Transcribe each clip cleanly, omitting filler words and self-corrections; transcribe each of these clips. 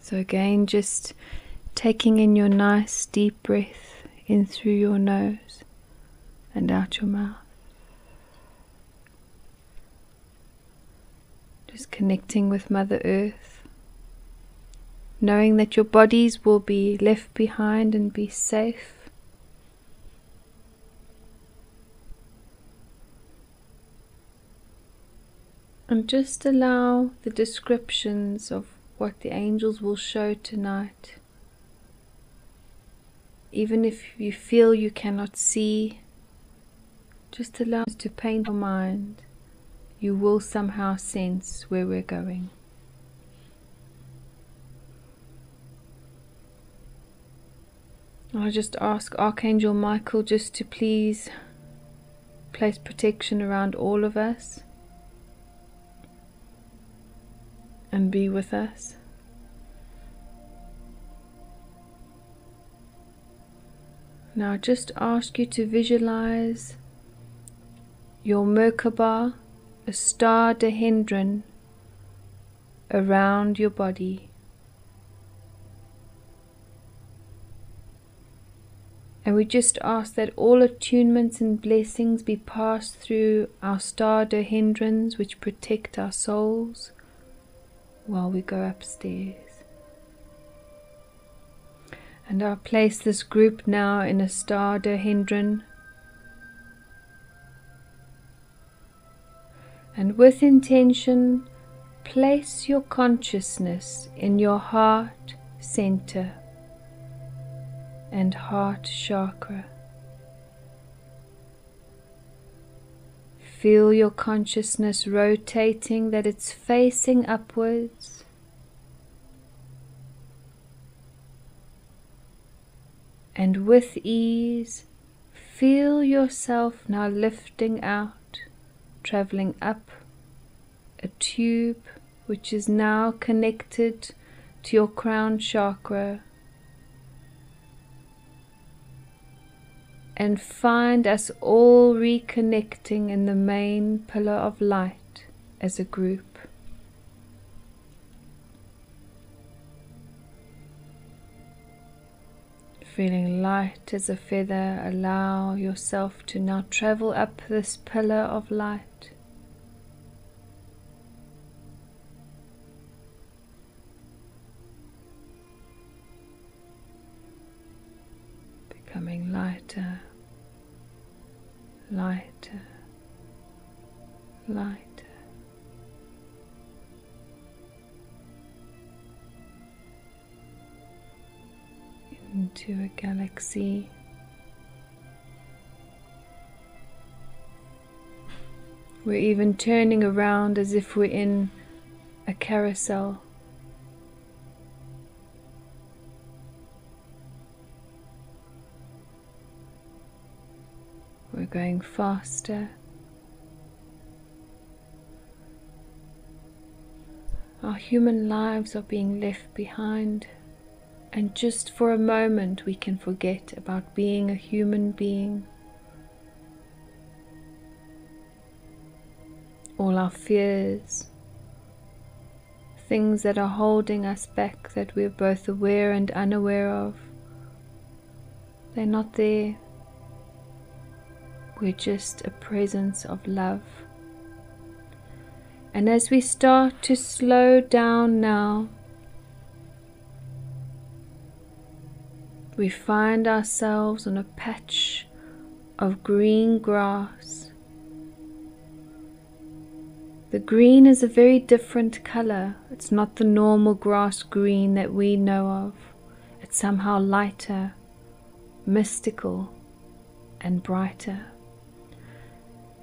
So again, just taking in your nice deep breath in through your nose and out your mouth. Just connecting with Mother Earth, knowing that your bodies will be left behind and be safe. And just allow the descriptions of what the angels will show tonight. Even if you feel you cannot see, just allow us to paint your mind. You will somehow sense where we're going. I'll just ask Archangel Michael just to please place protection around all of us and be with us. Now I just ask you to visualize your Merkaba, a star dendron, around your body. And we just ask that all attunements and blessings be passed through our star dendrons, which protect our souls while we go upstairs. And I'll place this group now in a star dendron. And with intention, place your consciousness in your heart center and heart chakra. Feel your consciousness rotating, that it's facing upwards. And with ease, feel yourself now lifting out, traveling up a tube which is now connected to your crown chakra. And find us all reconnecting in the main pillar of light as a group. Feeling light as a feather, allow yourself to now travel up this pillar of light. Becoming lighter, lighter, lighter. Into a galaxy. We're even turning around as if we're in a carousel. We're going faster. Our human lives are being left behind, and just for a moment we can forget about being a human being. All our fears, things that are holding us back that we're both aware and unaware of, they're not there. We're just a presence of love. And as we start to slow down now, we find ourselves on a patch of green grass. The green is a very different color. It's not the normal grass green that we know of. It's somehow lighter, mystical, and brighter.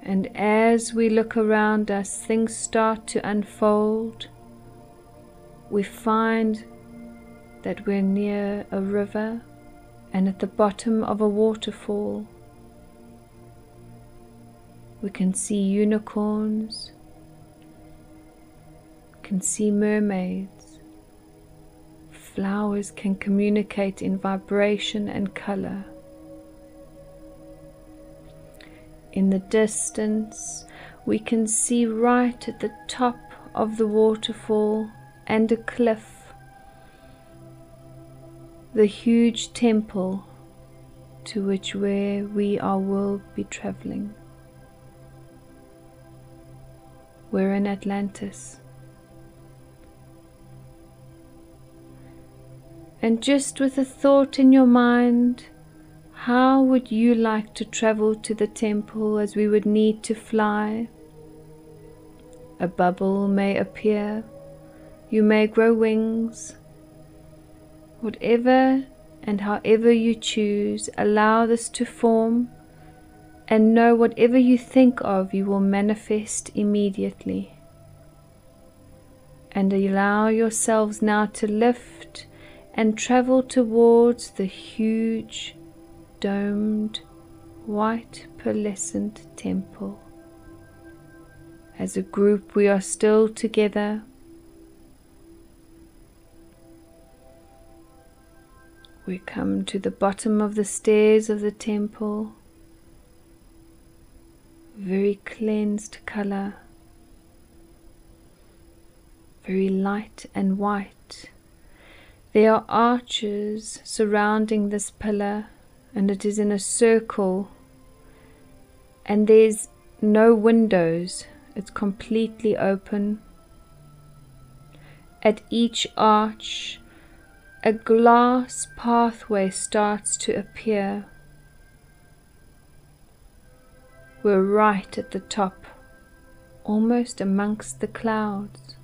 And as we look around us, things start to unfold. We find that we're near a river and at the bottom of a waterfall. We can see unicorns, we can see mermaids. Flowers can communicate in vibration and color. In the distance, we can see right at the top of the waterfall and a cliff the huge temple to which where we will be traveling. We're in Atlantis. And just with a thought in your mind, how would you like to travel to the temple as we would need to fly? A bubble may appear, you may grow wings. Whatever and however you choose, allow this to form, and know whatever you think of, you will manifest immediately. And allow yourselves now to lift and travel towards the huge, domed, white pearlescent temple. As a group, we are still together. We come to the bottom of the stairs of the temple. Very cleansed color, very light and white. There are arches surrounding this pillar, and it is in a circle, and there's no windows. It's completely open. At each arch, a glass pathway starts to appear. We're right at the top, almost amongst the clouds.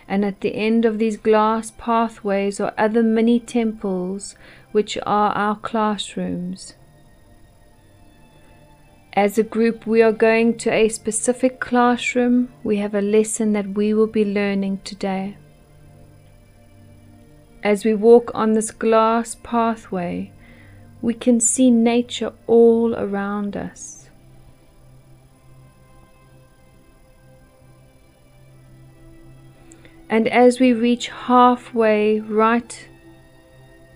And at the end of these glass pathways are other mini temples, which are our classrooms. As a group, we are going to a specific classroom. We have a lesson that we will be learning today. As we walk on this glass pathway, we can see nature all around us. And as we reach halfway right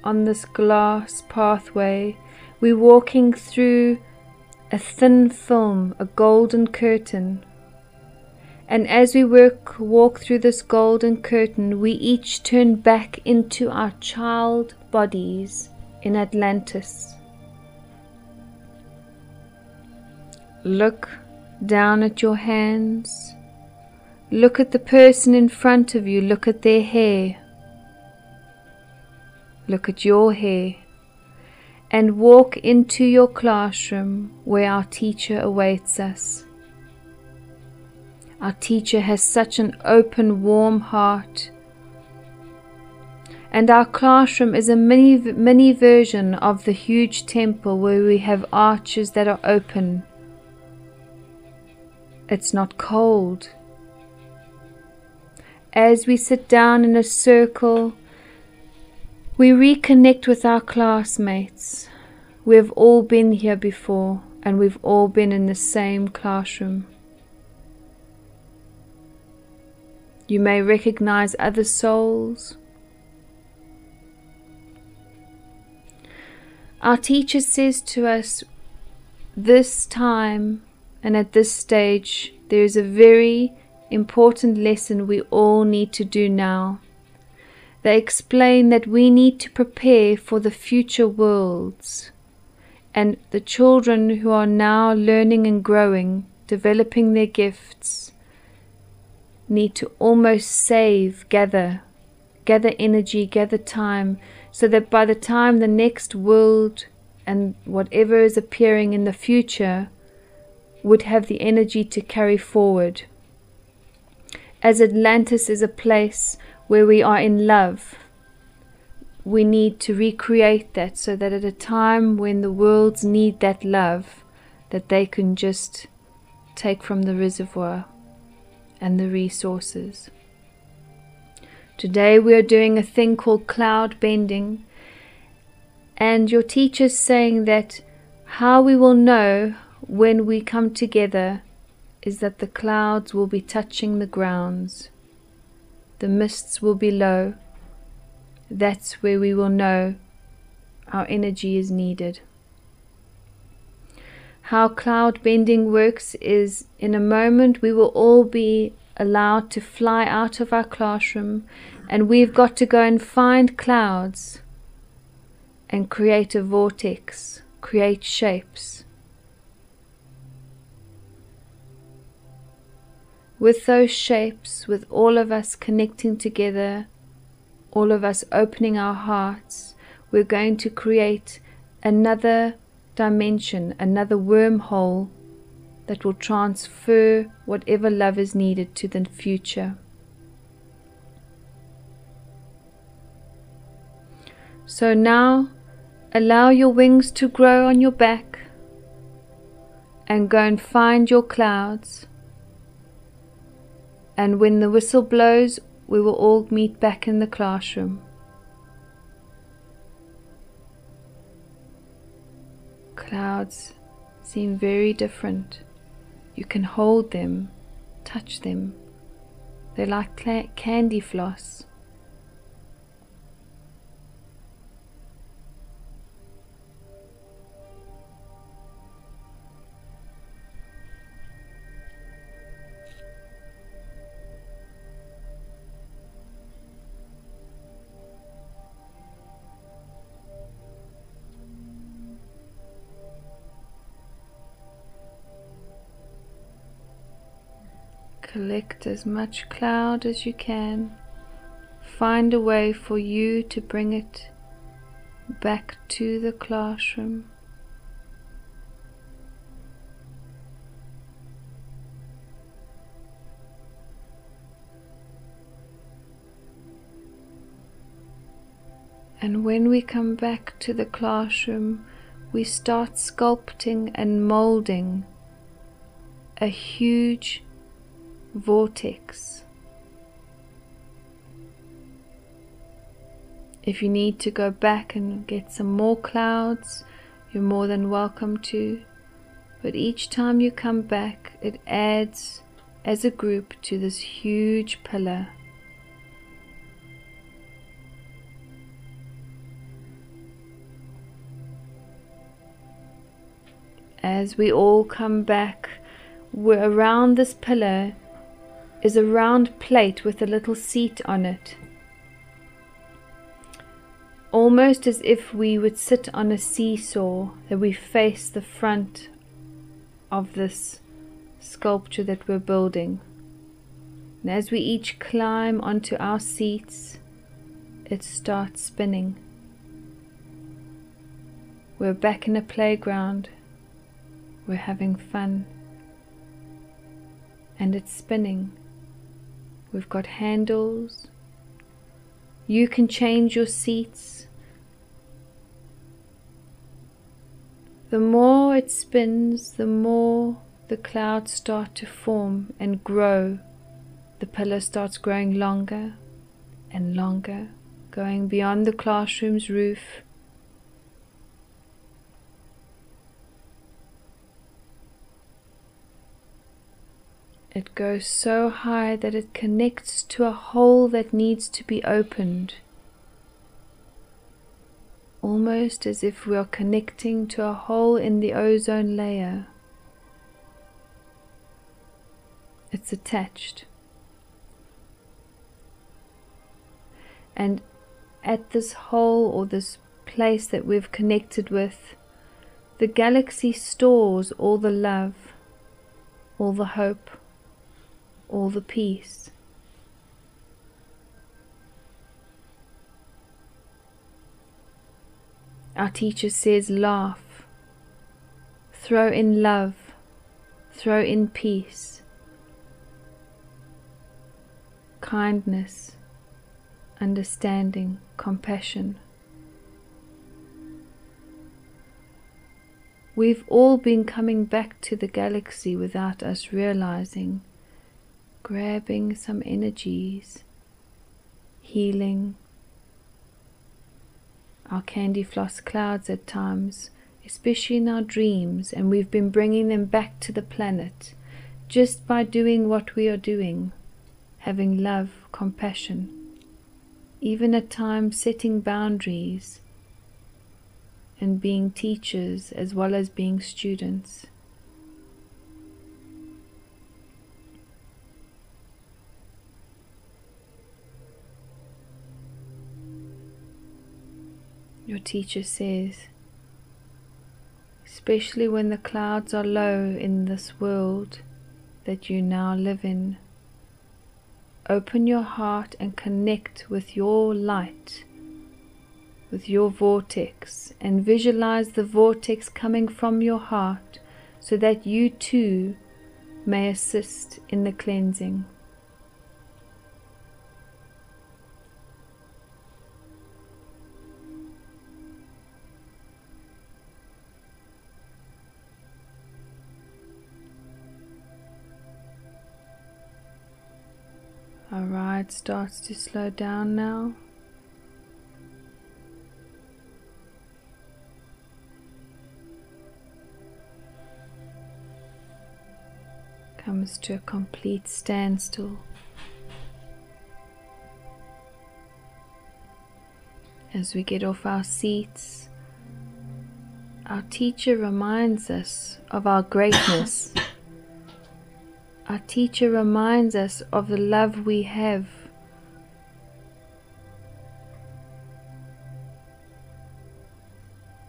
on this glass pathway, we're walking through a thin film, a golden curtain. And as we walk through this golden curtain, we each turn back into our child bodies in Atlantis. Look down at your hands. Look at the person in front of you. Look at their hair. Look at your hair. And walk into your classroom where our teacher awaits us. Our teacher has such an open, warm heart. And our classroom is a mini version of the huge temple where we have arches that are open. It's not cold. As we sit down in a circle, we reconnect with our classmates. We have all been here before, and we've all been in the same classroom. You may recognize other souls. Our teacher says to us, this time and at this stage, there is a very important lesson we all need to do now. They explain that we need to prepare for the future worlds, and the children who are now learning and growing, developing their gifts, need to almost save, gather energy, gather time, so that by the time the next world and whatever is appearing in the future would have the energy to carry forward. As Atlantis is a place where we are in love, we need to recreate that so that at a time when the worlds need that love, that they can just take from the reservoir and the resources. Today we are doing a thing called cloud bending, and your teacher's saying that how we will know when we come together is that the clouds will be touching the grounds, the mists will be low. That's where we will know our energy is needed. How cloud bending works is, in a moment we will all be allowed to fly out of our classroom, and we've got to go and find clouds and create a vortex, create shapes. With those shapes, with all of us connecting together, all of us opening our hearts, we're going to create another dimension, another wormhole that will transfer whatever love is needed to the future. So now, allow your wings to grow on your back and go and find your clouds. And when the whistle blows, we will all meet back in the classroom. Clouds seem very different. You can hold them, touch them. They're like candy floss. Collect as much cloud as you can. Find a way for you to bring it back to the classroom. And when we come back to the classroom, we start sculpting and molding a huge vortex. If you need to go back and get some more clouds, you're more than welcome to. But each time you come back, it adds as a group to this huge pillar. As we all come back, we're around this pillar is a round plate with a little seat on it, almost as if we would sit on a seesaw, that we face the front of this sculpture that we're building. And as we each climb onto our seats, it starts spinning. We're back in a playground. We're having fun. And it's spinning. We've got handles. You can change your seats. The more it spins, the more the clouds start to form and grow. The pillar starts growing longer and longer, going beyond the classroom's roof. It goes so high that it connects to a hole that needs to be opened, almost as if we are connecting to a hole in the ozone layer. It's attached. And at this hole or this place that we've connected with, the galaxy stores all the love, all the hope, all the peace. Our teacher says, laugh, throw in love, throw in peace, kindness, understanding, compassion. We've all been coming back to the galaxy without us realizing, grabbing some energies, healing our candy floss clouds at times, especially in our dreams, and we've been bringing them back to the planet just by doing what we are doing, having love, compassion, even at times setting boundaries and being teachers as well as being students. Your teacher says, especially when the clouds are low in this world that you now live in, open your heart and connect with your light, with your vortex, and visualize the vortex coming from your heart so that you too may assist in the cleansing. Our ride starts to slow down now. Comes to a complete standstill. As we get off our seats, our teacher reminds us of our greatness. Our teacher reminds us of the love we have.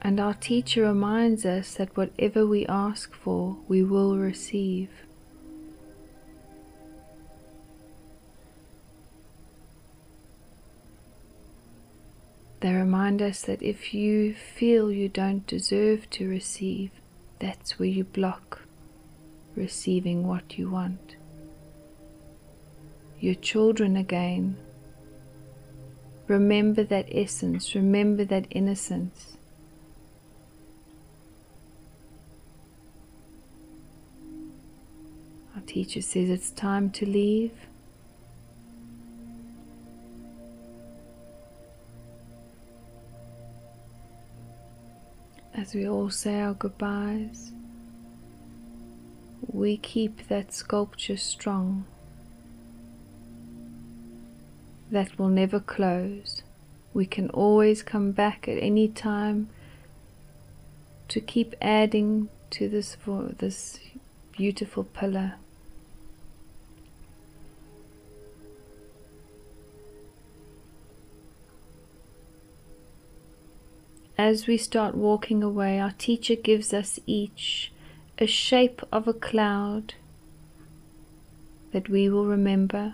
And our teacher reminds us that whatever we ask for, we will receive. They remind us that if you feel you don't deserve to receive, that's where you block receiving what you want. You're children again. Remember that essence, remember that innocence. Our teacher says it's time to leave. As we all say our goodbyes, we keep that sculpture strong. That will never close. We can always come back at any time to keep adding to this beautiful pillar. As we start walking away, our teacher gives us each a shape of a cloud that we will remember.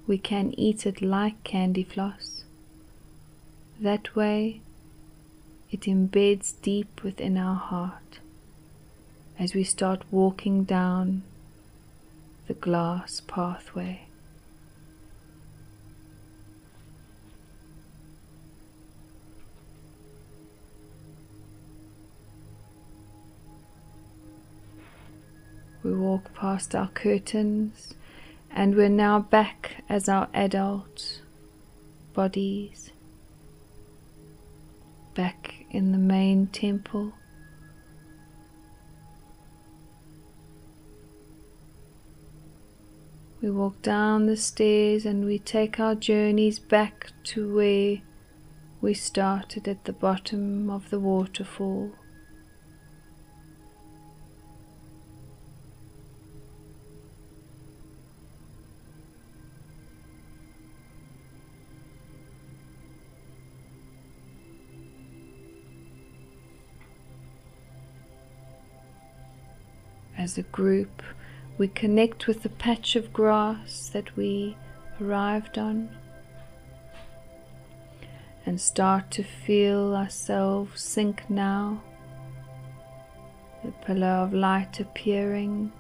We can eat it like candy floss. That way it embeds deep within our heart as we start walking down the glass pathway. We walk past our curtains and we're now back as our adult bodies, back in the main temple. We walk down the stairs and we take our journeys back to where we started, at the bottom of the waterfall. As a group, we connect with the patch of grass that we arrived on and start to feel ourselves sink now, the pillar of light appearing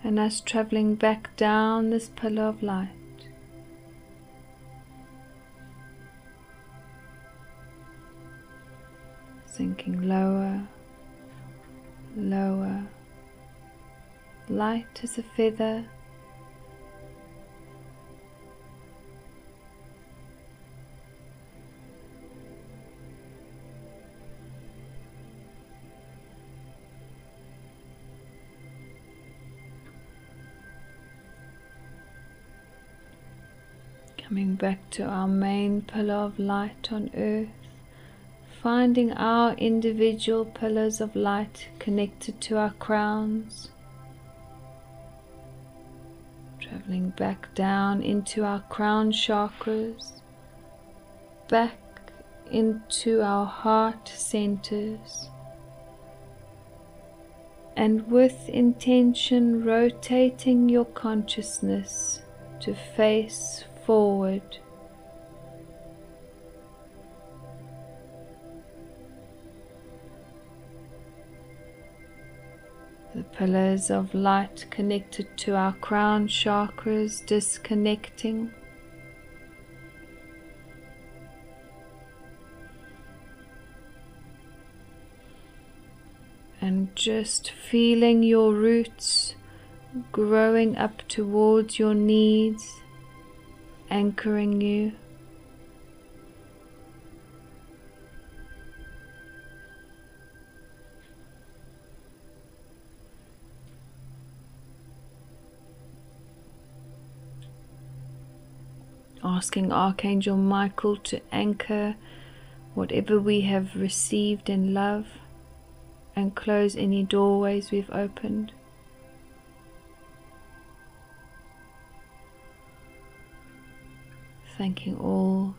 and us travelling back down this pillar of light. Sinking lower, lower, light as a feather, coming back to our main pillar of light on earth, finding our individual pillars of light connected to our crowns, traveling back down into our crown chakras, back into our heart centers, and with intention rotating your consciousness to face forward. The pillars of light connected to our crown chakras disconnecting. And just feeling your roots growing up towards your knees, anchoring you. Asking Archangel Michael to anchor whatever we have received in love and close any doorways we've opened. Thanking all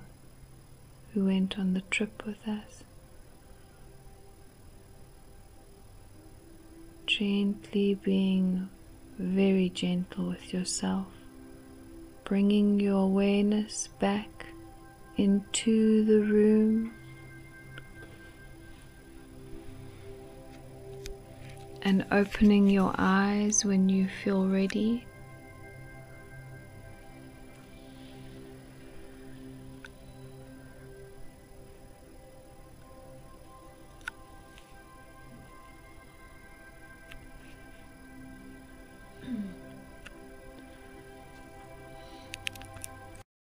who went on the trip with us. Gently being very gentle with yourself. Bringing your awareness back into the room and opening your eyes when you feel ready.